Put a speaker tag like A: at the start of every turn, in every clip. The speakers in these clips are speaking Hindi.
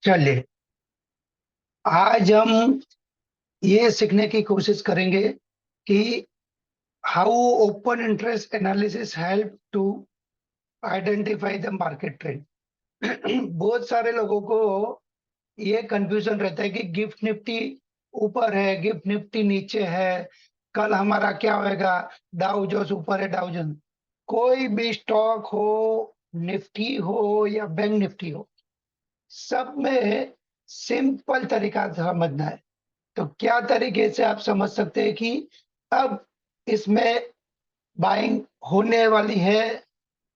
A: चलिए, आज हम ये सीखने की कोशिश करेंगे कि how open interest analysis help to identify the market trend. बहुत सारे लोगों को ये कंफ्यूजन रहता है कि गिफ्ट निफ्टी ऊपर है, गिफ्ट निफ्टी नीचे है, कल हमारा क्या होएगा, डाउ जोन्स ऊपर है, डाउ जोन्स। कोई भी स्टॉक हो, निफ्टी हो या बैंक निफ्टी हो, सब में सिंपल तरीका समझना है। तो क्या तरीके से आप समझ सकते हैं कि अब इसमें बाइंग होने वाली है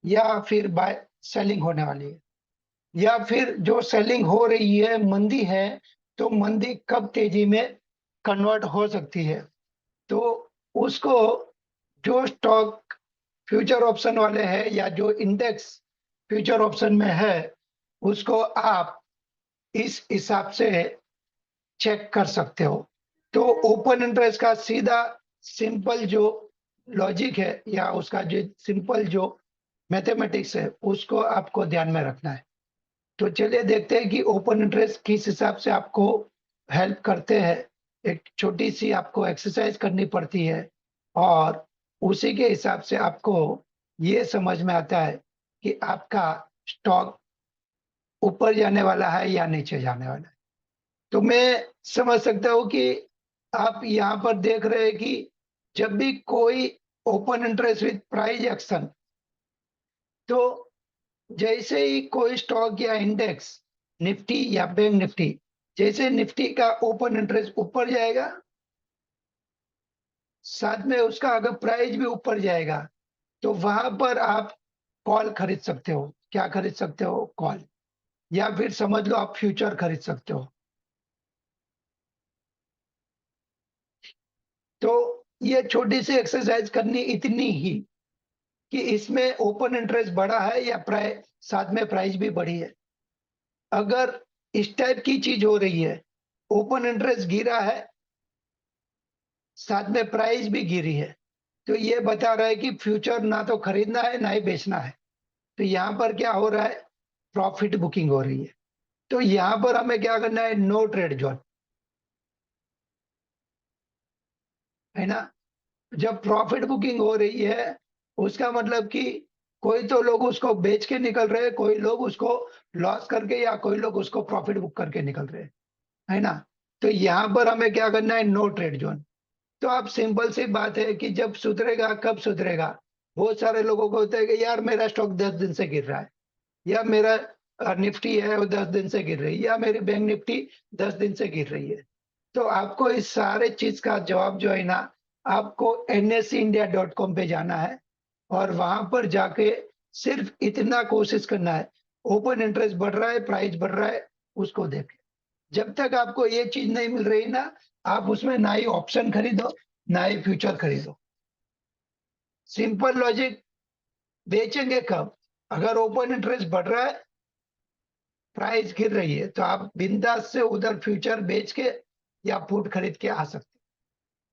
A: या फिर बाय सेलिंग होने वाली है, या फिर जो सेलिंग हो रही है मंदी है, तो मंदी कब तेजी में कन्वर्ट हो सकती है। तो उसको, जो स्टॉक फ्यूचर ऑप्शन वाले हैं या जो इंडेक्स फ्यूचर ऑप्शन में है, उसको आप इस हिसाब से चेक कर सकते हो। तो ओपन इंटरेस्ट का सीधा सिंपल जो लॉजिक है या उसका जो सिंपल जो मैथमेटिक्स है, उसको आपको ध्यान में रखना है। तो चलिए देखते हैं कि ओपन इंटरेस्ट किस हिसाब से आपको हेल्प करते हैं। एक छोटी सी आपको एक्सरसाइज करनी पड़ती है और उसी के हिसाब से आपको ये समझ में आता है कि आपका स्टॉक ऊपर जाने वाला है या नीचे जाने वाला है। तो मैं समझ सकता हूँ कि आप यहाँ पर देख रहे हैं कि जब भी कोई open interest with price action, तो जैसे ही कोई स्टॉक या इंडेक्स, निफ्टी या बैंक निफ्टी, जैसे निफ्टी का ओपन इंटरेस्ट ऊपर जाएगा, साथ में उसका अगर प्राइस भी ऊपर जाएगा, तो वहां पर आप कॉल खरीद सकते हो। क्या खरीद सकते हो? कॉल। या फिर समझ लो आप फ्यूचर खरीद सकते हो। तो ये छोटी सी एक्सरसाइज करनी इतनी ही कि इसमें ओपन इंटरेस्ट बढ़ा है या प्राइस, साथ में प्राइस भी बढ़ी है। अगर इस टाइप की चीज हो रही है, ओपन इंटरेस्ट गिरा है, साथ में प्राइस भी गिरी है, तो ये बता रहा है कि फ्यूचर ना तो खरीदना है ना ही बेचना है। तो यहाँ पर क्या हो रहा है? प्रॉफिट बुकिंग हो रही है। तो यहाँ पर हमें क्या करना है? नो ट्रेड जोन, है ना। जब प्रॉफिट बुकिंग हो रही है, उसका मतलब कि कोई तो लोग उसको बेच के निकल रहे हैं, कोई लोग उसको लॉस करके, या कोई लोग उसको प्रॉफिट बुक करके निकल रहे हैं, है ना। तो यहाँ पर हमें क्या करना है? No trade zone. तो आप, सिंपल सी बात है कि जब सुधरेगा, कब सुधरेगा। बहुत सारे लोगों को होता है कि यार मेरा स्टॉक 10 दिन से गिर रहा है, या मेरा निफ्टी है वो 10 दिन से गिर रही है, या मेरी बैंक निफ्टी 10 दिन से गिर रही है। तो आपको इस सारे चीज का जवाब जो है ना, आपको nseIndia.com पे जाना है और वहां पर जाके सिर्फ इतना कोशिश करना है, ओपन इंटरेस्ट बढ़ रहा है, प्राइस बढ़ रहा है, उसको देखें। जब तक आपको ये चीज नहीं मिल रही ना, आप उसमें ना ही ऑप्शन खरीदो, ना ही फ्यूचर खरीदो। Simple logic. बेचेंगे कब? अगर ओपन इंटरेस्ट बढ़ रहा है, प्राइस गिर रही है, तो आप बिंदास से उधर फ्यूचर बेच के या पुट खरीद के आ सकते हैं।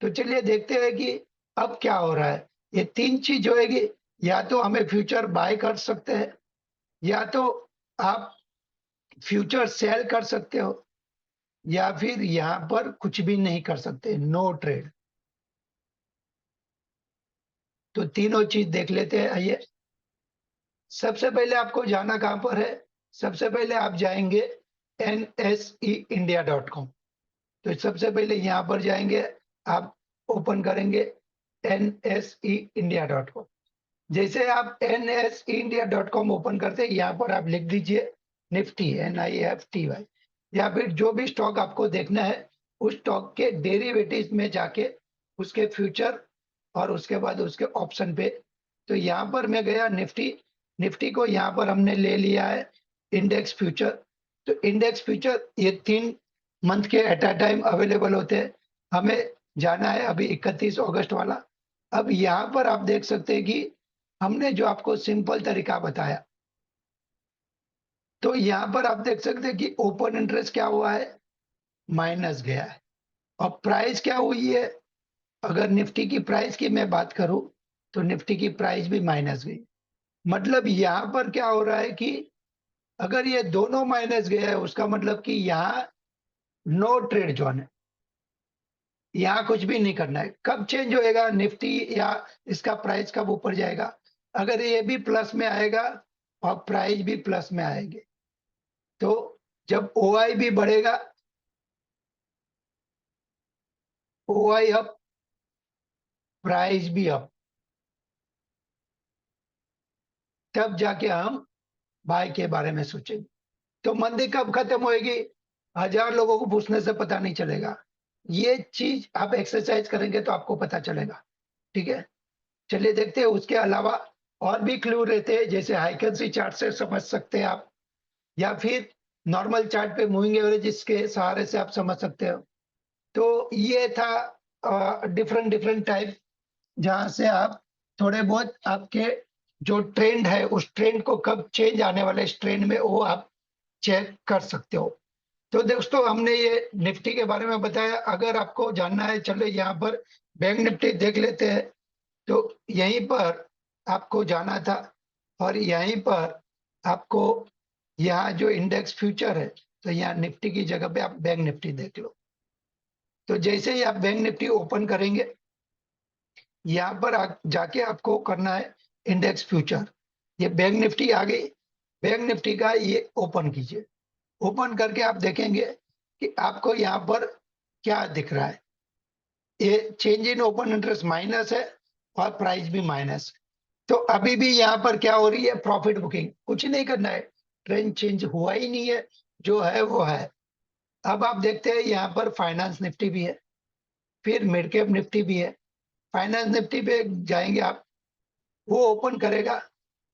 A: तो चलिए देखते हैं कि अब क्या हो रहा है। ये तीन चीज होएगी। या तो हमें फ्यूचर बाय कर सकते हैं, या तो आप फ्यूचर सेल कर सकते हो, या फिर यहां पर कुछ भी नहीं कर सकते, नो ट्रेड। तो तीनों चीज देख लेते हैं, आइए। सबसे पहले आपको जाना कहां पर है? सबसे पहले आप जाएंगे nseIndia.com। तो सबसे पहले यहाँ पर जाएंगे, आप ओपन करेंगे nseIndia.com। जैसे आप nseIndia.com ओपन करते हैं, यहाँ पर आप लिख दीजिए निफ्टी, NIFTY। या फिर जो भी स्टॉक आपको देखना है, उस स्टॉक के डेरिवेटिव में जाके उसके फ्यूचर और उसके बाद उसके ऑप्शन पे। तो यहाँ पर मैं गया निफ्टी, निफ्टी को यहाँ पर हमने ले लिया है इंडेक्स फ्यूचर। तो इंडेक्स फ्यूचर ये 3 मंथ के एट अ टाइम अवेलेबल होते हैं। हमें जाना है अभी 31 अगस्त वाला। अब यहाँ पर आप देख सकते हैं कि हमने जो आपको सिंपल तरीका बताया, तो यहाँ पर आप देख सकते हैं कि ओपन इंटरेस्ट क्या हुआ है? माइनस गया है। और प्राइस क्या हुई है? अगर निफ्टी की प्राइस की मैं बात करूं, तो निफ्टी की प्राइस भी माइनस गई। मतलब यहाँ पर क्या हो रहा है कि अगर ये दोनों माइनस गया है उसका मतलब कि यहाँ नो ट्रेड जोन है, यहाँ कुछ भी नहीं करना है। कब चेंज होएगा निफ्टी या इसका प्राइस कब ऊपर जाएगा? अगर ये भी प्लस में आएगा और प्राइस भी प्लस में आएंगे, तो जब ओआई भी बढ़ेगा, ओआई अप, प्राइस भी अप, तब जाके हम बाय के बारे में सोचेंगे। तो मंदी कब खत्म होएगी? 1000 लोगों को पूछने से पता नहीं चलेगा। ये चीज आप एक्सरसाइज करेंगे तो आपको पता चलेगा। ठीक है, चलिए देखते हैं। उसके अलावा और भी क्लू रहते हैं, जैसे हाइकेंसी चार्ट से समझ सकते हैं आप, या फिर नॉर्मल चार्ट पे मूविंग एवरेज के सहारे से आप समझ सकते हो। तो ये था डिफरेंट डिफरेंट टाइप, जहां से आप थोड़े बहुत आपके जो ट्रेंड है उस ट्रेंड को कब चेंज आने वाले इस ट्रेंड में वो आप चेक कर सकते हो। तो दोस्तों हमने ये निफ्टी के बारे में बताया। अगर आपको जानना है, चलो यहाँ पर बैंक निफ्टी देख लेते हैं। तो यहीं पर आपको जाना था, और यहीं पर आपको यहाँ जो इंडेक्स फ्यूचर है, तो यहाँ निफ्टी की जगह पे आप बैंक निफ्टी देख लो। तो जैसे ही आप बैंक निफ्टी ओपन करेंगे, यहाँ पर जाके आपको करना है इंडेक्स फ्यूचर। ये बैंक निफ्टी आ गई, बैंक निफ्टी का ये ओपन कीजिए। ओपन करके आप देखेंगे कि आपको यहाँ पर क्या दिख रहा है। ये change in open interest minus है और प्राइस भी माइनस। तो अभी भी यहाँ पर क्या हो रही है? Profit booking. कुछ नहीं करना है, ट्रेंड चेंज हुआ ही नहीं है, जो है वो है। अब आप देखते हैं यहाँ पर फाइनेंस निफ्टी भी है, फिर मिड कैप निफ्टी भी है। फाइनेंस निफ्टी पे जाएंगे आप, वो ओपन करेगा।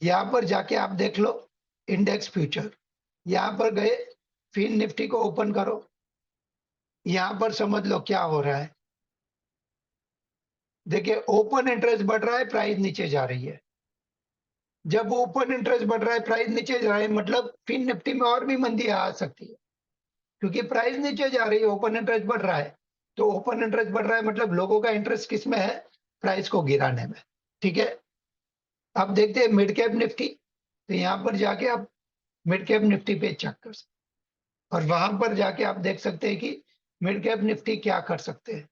A: यहाँ पर जाके आप देख लो इंडेक्स फ्यूचर। यहाँ पर गए, फिर निफ्टी को ओपन करो, यहाँ पर समझ लो क्या हो रहा है। देखिए ओपन इंटरेस्ट बढ़ रहा है, प्राइस नीचे जा रही है। जब ओपन इंटरेस्ट बढ़ रहा है, प्राइस नीचे जा रहा है, मतलब फिर निफ्टी में और भी मंदी आ सकती है, क्योंकि प्राइस नीचे जा रही है, ओपन इंटरेस्ट बढ़ रहा है। तो ओपन इंटरेस्ट बढ़ रहा है मतलब लोगों का इंटरेस्ट किस में है? प्राइस को गिराने में। ठीक है, अब देखते हैं मिड कैप निफ्टी। तो यहाँ पर जाके आप मिड कैप निफ्टी पे चेक कर सकते हैं, और वहां पर जाके आप देख सकते हैं कि मिड कैप निफ्टी क्या कर सकते हैं।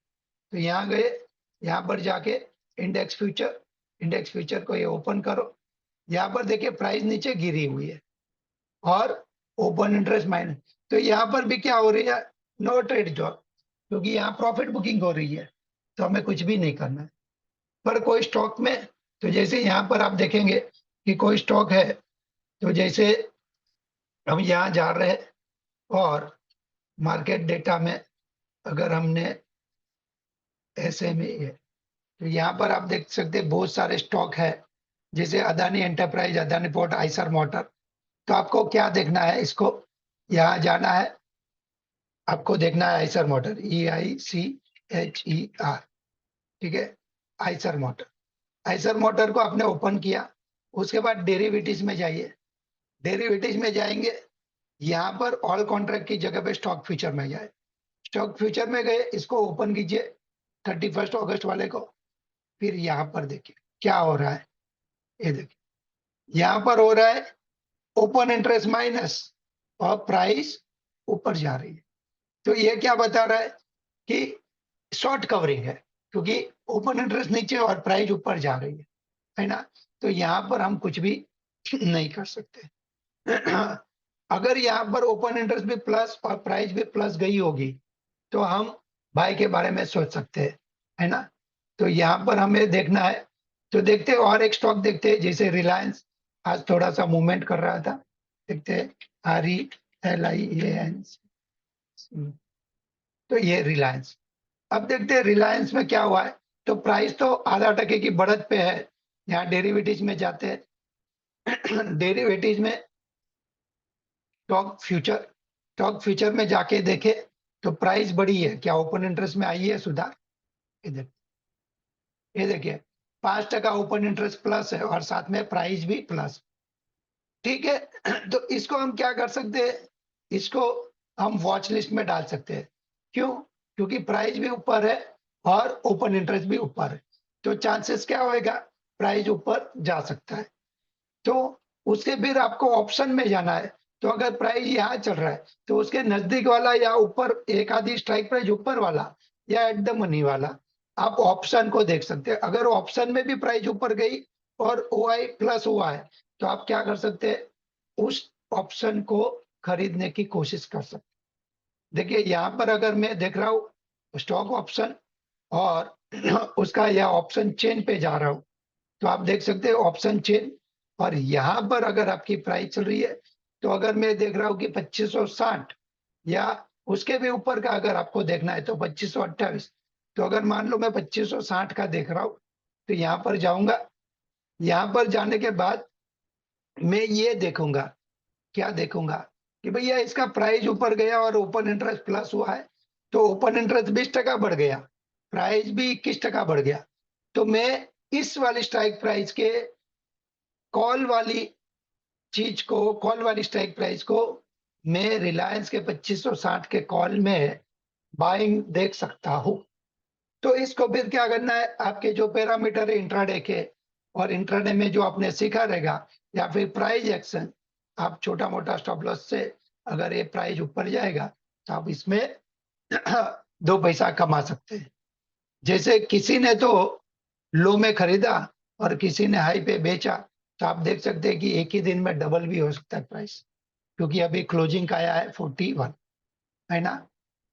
A: तो यहाँ गए, यहाँ पर जाके इंडेक्स फ्यूचर, इंडेक्स फ्यूचर को ये ओपन करो। यहाँ पर देखिए प्राइस नीचे गिरी हुई है और ओपन इंटरेस्ट माइनस। तो यहाँ पर भी क्या हो रही है? नो ट्रेड जॉब, क्योंकि यहाँ प्रॉफिट बुकिंग हो रही है, तो हमें कुछ भी नहीं करना है। पर कोई स्टॉक में, तो जैसे यहाँ पर आप देखेंगे कि कोई स्टॉक है, तो जैसे हम यहाँ जा रहे हैं और मार्केट डेटा में अगर हमने ऐसे में ये, तो यहाँ पर आप देख सकते हैं बहुत सारे स्टॉक है, जैसे Adani enterprise, Adani port, Eicher motor. तो आपको क्या देखना है? इसको यहाँ जाना है, आपको देखना है आइसर मोटर, EICHER। ठीक है, आइसर मोटर। आइसर मोटर को आपने ओपन किया, उसके बाद डेरिवेटिव्स में जाइए। डेरिवेटिव्स में जाएंगे, यहाँ पर ऑल कॉन्ट्रैक्ट की जगह पे स्टॉक फ्यूचर में जाए। स्टॉक फ्यूचर में गए, इसको ओपन कीजिए 31 अगस्त वाले को। फिर यहाँ पर देखिए क्या हो रहा है। ये देखिए यहाँ पर हो रहा है ओपन इंटरेस्ट माइनस और प्राइस ऊपर जा रही है। तो ये क्या बता रहा है? कि शॉर्ट कवरिंग है, क्योंकि ओपन इंटरेस्ट नीचे और प्राइस ऊपर जा रही है ना। तो यहाँ पर हम कुछ भी नहीं कर सकते। अगर यहाँ पर ओपन इंटरेस्ट भी प्लस और प्राइस भी प्लस गई होगी, तो हम बाय के बारे में सोच सकते हैं, है ना। तो यहाँ पर हमें देखना है। तो देखते हैं और एक स्टॉक देखते हैं, जैसे रिलायंस आज थोड़ा सा मूवमेंट कर रहा था। देखते हैं RELIANS। तो ये रिलायंस, अब देखते हैं रिलायंस में क्या हुआ है। तो प्राइस तो आधा टके की बढ़त पे है। यहाँ डेरिवेटिव्स में जाते हैं। डेरिवेटिव्स में स्टॉक फ्यूचर में जाके देखे, तो प्राइस बढ़ी है क्या? ओपन इंटरेस्ट में आई है सुधार। इधर ये देखिए 5% ओपन इंटरेस्ट प्लस है और साथ में प्राइस भी प्लस। ठीक है, तो इसको हम क्या कर सकते हैं? इसको हम वॉच लिस्ट में डाल सकते हैं। क्यों? क्योंकि प्राइस भी ऊपर है और ओपन इंटरेस्ट भी ऊपर है, तो चांसेस क्या होएगा? प्राइस ऊपर जा सकता है। तो उससे फिर आपको ऑप्शन में जाना है। तो अगर प्राइस यहाँ चल रहा है तो उसके नजदीक वाला या ऊपर एक आधी स्ट्राइक प्राइस ऊपर वाला या एट द मनी वाला आप ऑप्शन को देख सकते हैं। अगर ऑप्शन में भी प्राइस ऊपर गई और OI प्लस हुआ है तो आप क्या कर सकते हैं, उस ऑप्शन को खरीदने की कोशिश कर सकते हैं। देखिए यहाँ पर अगर मैं देख रहा हूँ स्टॉक ऑप्शन और उसका यह ऑप्शन चेन पे जा रहा हूँ, तो आप देख सकते हैं ऑप्शन चेन। और यहां पर अगर आपकी प्राइस चल रही है तो अगर मैं देख रहा हूं कि 2560 या उसके भी ऊपर का अगर आपको देखना है तो 2528, तो अगर मान लो मैं 2560 का देख रहा हूं तो यहां पर जाऊंगा। यहां पर जाने के बाद मैं ये देखूंगा, क्या देखूंगा कि भैया इसका प्राइस ऊपर गया और ओपन इंटरेस्ट प्लस हुआ है, तो ओपन इंटरेस्ट 20% बढ़ गया, प्राइस भी 21% बढ़ गया। तो मैं इस वाली स्ट्राइक प्राइस के कॉल वाली चीज को, कॉल वाली स्ट्राइक प्राइस को मैं रिलायंस के 2560 के कॉल में बाइंग देख सकता हूं। तो इसको फिर क्या करना है, आपके जो पैरामीटर है इंट्राडे के और इंट्राडे में जो आपने सीखा रहेगा या फिर प्राइस एक्शन, आप छोटा मोटा स्टॉप लॉस से अगर ये प्राइस ऊपर जाएगा तो आप इसमें 2 पैसा कमा सकते हैं। जैसे किसी ने तो लो में खरीदा और किसी ने हाई पे बेचा, तो आप देख सकते हैं कि एक ही दिन में डबल भी हो सकता है प्राइस, क्योंकि अभी क्लोजिंग का आया है 41, है ना।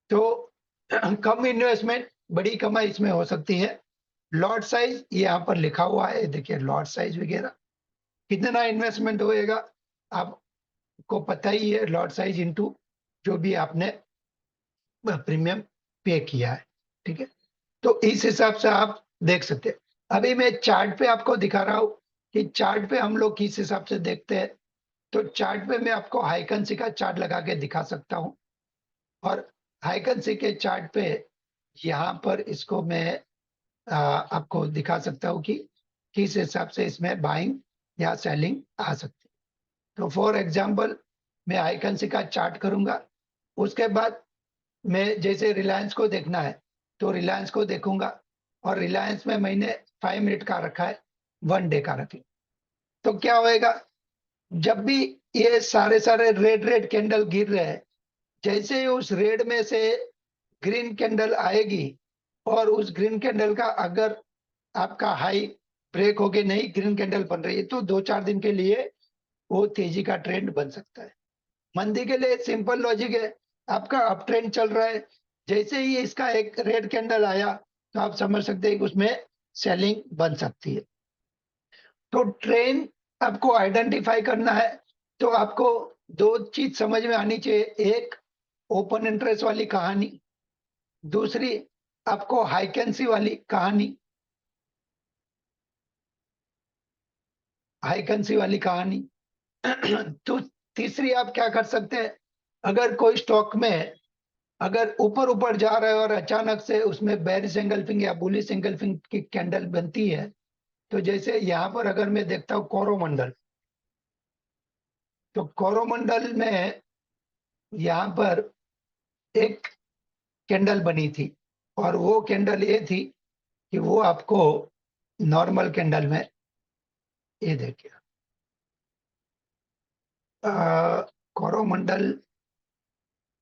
A: तो कम इन्वेस्टमेंट बड़ी कमाई इसमें हो सकती है। लॉट साइज यहाँ पर लिखा हुआ है, देखिए लॉट साइज वगैरह कितना इन्वेस्टमेंट होएगा आपको पता ही है, लॉट साइज इनटू जो भी आपने प्रीमियम पे किया है, ठीक है। तो इस हिसाब से आप देख सकते हैं। अभी मैं चार्ट पे आपको दिखा रहा हूं कि चार्ट पे हम लोग किस हिसाब से देखते हैं। तो चार्ट पे मैं आपको हाइकन्सी का चार्ट लगा के दिखा सकता हूं और हाइकन्सी के चार्ट पे यहाँ पर इसको मैं आपको दिखा सकता हूँ कि किस हिसाब से इसमें बाइंग या सेलिंग आ सकती है। तो फॉर एग्जांपल मैं हाइकन्सी का चार्ट करूंगा, उसके बाद मैं जैसे रिलायंस को देखना है तो रिलायंस को देखूंगा और रिलायंस में मैंने 5 मिनट का रखा है, 1 डे का रखी। तो क्या होएगा, जब भी ये सारे सारे रेड रेड कैंडल गिर रहे हैं, जैसे ही उस रेड में से ग्रीन कैंडल आएगी और उस ग्रीन कैंडल का अगर आपका हाई ब्रेक होके नहीं ग्रीन कैंडल बन रही है तो 2-4 दिन के लिए वो तेजी का ट्रेंड बन सकता है। मंदी के लिए सिंपल लॉजिक है, आपका अप ट्रेंड चल रहा है, जैसे ही इसका एक रेड कैंडल आया तो आप समझ सकते हैं कि उसमें सेलिंग बन सकती है। तो ट्रेंड आपको आइडेंटिफाई करना है तो आपको 2 चीज समझ में आनी चाहिए, एक ओपन इंटरेस्ट वाली कहानी, दूसरी आपको हाइकेंसी वाली कहानी, हाइकेंसी वाली कहानी। तो तीसरी आप क्या कर सकते हैं, अगर कोई स्टॉक में अगर ऊपर ऊपर जा रहा है और अचानक से उसमें बेरिश एंगल्फिंग या बुलिश एंगल्फिंग की कैंडल बनती है, तो जैसे यहाँ पर अगर मैं देखता हूँ कोरोमंडल, तो कोरोमंडल में यहाँ पर एक कैंडल बनी थी और वो कैंडल ये थी कि वो आपको नॉर्मल कैंडल में, ये देखिए कोरोमंडल,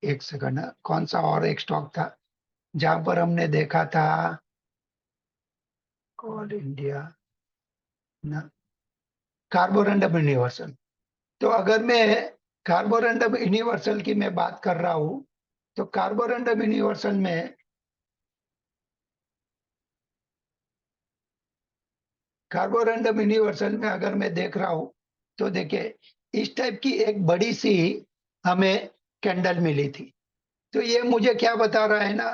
A: एक सेकंड, कौन सा और एक स्टॉक था जहां पर हमने देखा था, कोल इंडिया ना, कार्बोरंडम यूनिवर्सल। तो अगर मैं कार्बोरंडम यूनिवर्सल की मैं बात कर रहा हूं तो कार्बोरंडम यूनिवर्सल में, कार्बोरंडम यूनिवर्सल में अगर मैं देख रहा हूं तो देखिए इस टाइप की एक बड़ी सी हमें कैंडल मिली थी। तो ये मुझे क्या बता रहा है ना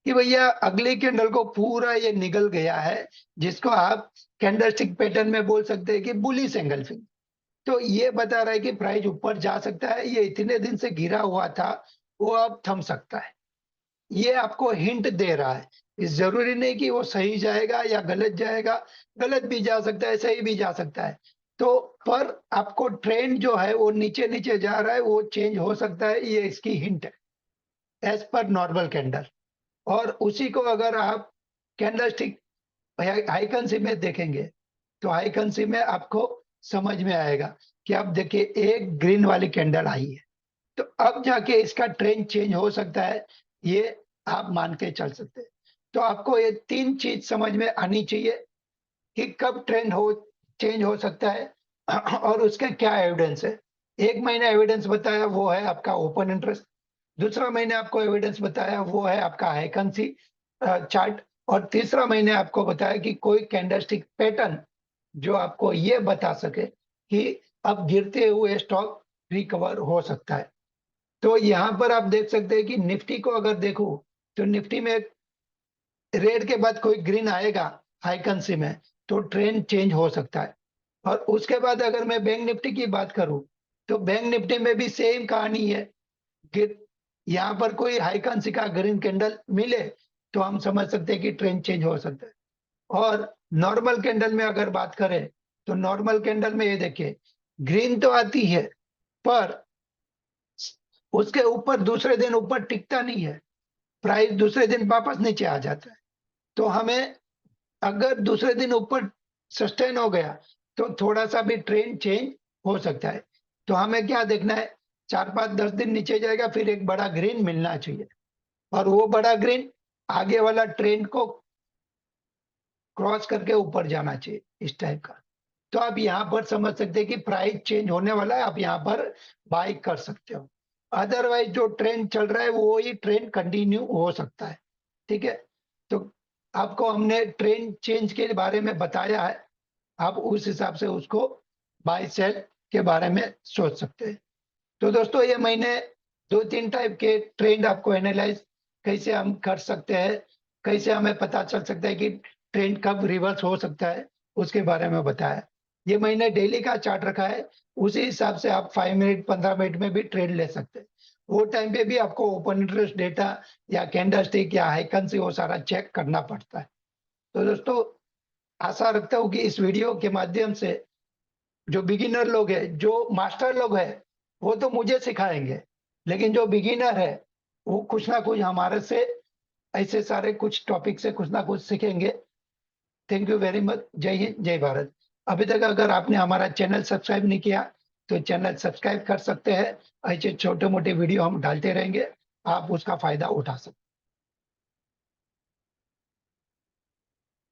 A: कि भैया अगले कैंडल को पूरा ये निगल गया है, जिसको आप कैंडलस्टिक पैटर्न में बोल सकते हैं कि बुलिश एंगल्फिंग। तो ये बता रहा है कि प्राइस ऊपर जा सकता है, ये इतने दिन से गिरा हुआ था वो अब थम सकता है। ये आपको हिंट दे रहा है, इस जरूरी नहीं कि वो सही जाएगा या गलत जाएगा, गलत भी जा सकता है सही भी जा सकता है। तो पर आपको ट्रेंड जो है वो नीचे नीचे जा रहा है, वो चेंज हो सकता है, ये इसकी हिंट है एज पर नॉर्मल कैंडल। और उसी को अगर आप कैंडलस्टिक हाइकन्सी में देखेंगे तो हाइकन्सी में आपको समझ में आएगा कि अब देखिए एक ग्रीन वाली कैंडल आई है, तो अब जाके इसका ट्रेंड चेंज हो सकता है, ये आप मान के चल सकते हैं। तो आपको ये 3 चीज समझ में आनी चाहिए कि कब ट्रेंड हो चेंज हो सकता है और उसका क्या एविडेंस है। एक महीना एविडेंस बताया वो है आपका ओपन इंटरेस्ट, दूसरा महीने आपको एविडेंस बताया वो है आपका हैकेंसी चार्ट, और तीसरा महीने आपको बताया कि कोई कैंडलस्टिक पैटर्न जो आपको ये बता सके कि अब गिरते हुए स्टॉक रिकवर हो सकता है। तो यहाँ पर आप देख सकते हैं कि निफ्टी को अगर देखो तो निफ्टी में रेड के बाद कोई ग्रीन आएगा हाईकंसी में तो ट्रेंड चेंज हो सकता है। और उसके बाद अगर मैं बैंक निफ्टी की बात करूं तो बैंक निफ्टी में भी सेम कहानी है कि यहाँ पर कोई हाईकंसी का ग्रीन कैंडल मिले तो हम समझ सकते हैं कि ट्रेंड चेंज हो सकता है। और नॉर्मल कैंडल में अगर बात करें तो नॉर्मल कैंडल में ये देखिए ग्रीन तो आती है पर उसके ऊपर दूसरे दिन ऊपर टिकता नहीं है, प्राइस दूसरे दिन वापस नीचे आ जाता है। तो हमें अगर दूसरे दिन ऊपर सस्टेन हो गया तो थोड़ा सा भी ट्रेंड चेंज हो सकता है। तो हमें क्या देखना है, 4 5 10 दिन नीचे जाएगा फिर एक बड़ा ग्रीन मिलना चाहिए, और वो बड़ा ग्रीन आगे वाला ट्रेंड को क्रॉस करके ऊपर जाना चाहिए इस टाइप का। तो आप यहाँ पर समझ सकते हैं कि प्राइस चेंज होने वाला है, आप यहाँ पर बाय कर सकते हो। अदरवाइज जो ट्रेंड चल रहा है वो ही ट्रेंड कंटिन्यू हो सकता है। ठीक है, तो आपको हमने ट्रेंड चेंज के बारे में बताया है, आप उस हिसाब से उसको बाय सेल के बारे में सोच सकते हैं। तो दोस्तों ये मैंने 2 3 टाइप के ट्रेंड आपको एनालाइज कैसे हम कर सकते हैं, कैसे हमें पता चल सकता है कि ट्रेंड कब रिवर्स हो सकता है, उसके बारे में बताया। ये मैंने डेली का चार्ट रखा है, उसी हिसाब से आप 5 मिनट 15 मिनट में भी ट्रेड ले सकते हैं। वो टाइम पे भी आपको ओपन इंटरेस्ट डेटा या कैंडलस्टिक या हाइकंसी वो सारा चेक करना पड़ता है। तो दोस्तों आशा रखता हूँ कि इस वीडियो के माध्यम से जो बिगिनर लोग हैं, जो मास्टर लोग हैं, वो तो मुझे सिखाएंगे, लेकिन जो बिगिनर है वो कुछ ना कुछ हमारे से ऐसे सारे कुछ टॉपिक से कुछ ना कुछ सीखेंगे। Thank you very much. जय हिंद जय भारत। अभी तक अगर आपने हमारा चैनल सब्सक्राइब नहीं किया तो चैनल सब्सक्राइब कर सकते हैं, ऐसे छोटे मोटे वीडियो हम डालते रहेंगे, आप उसका फायदा उठा सकते हैं।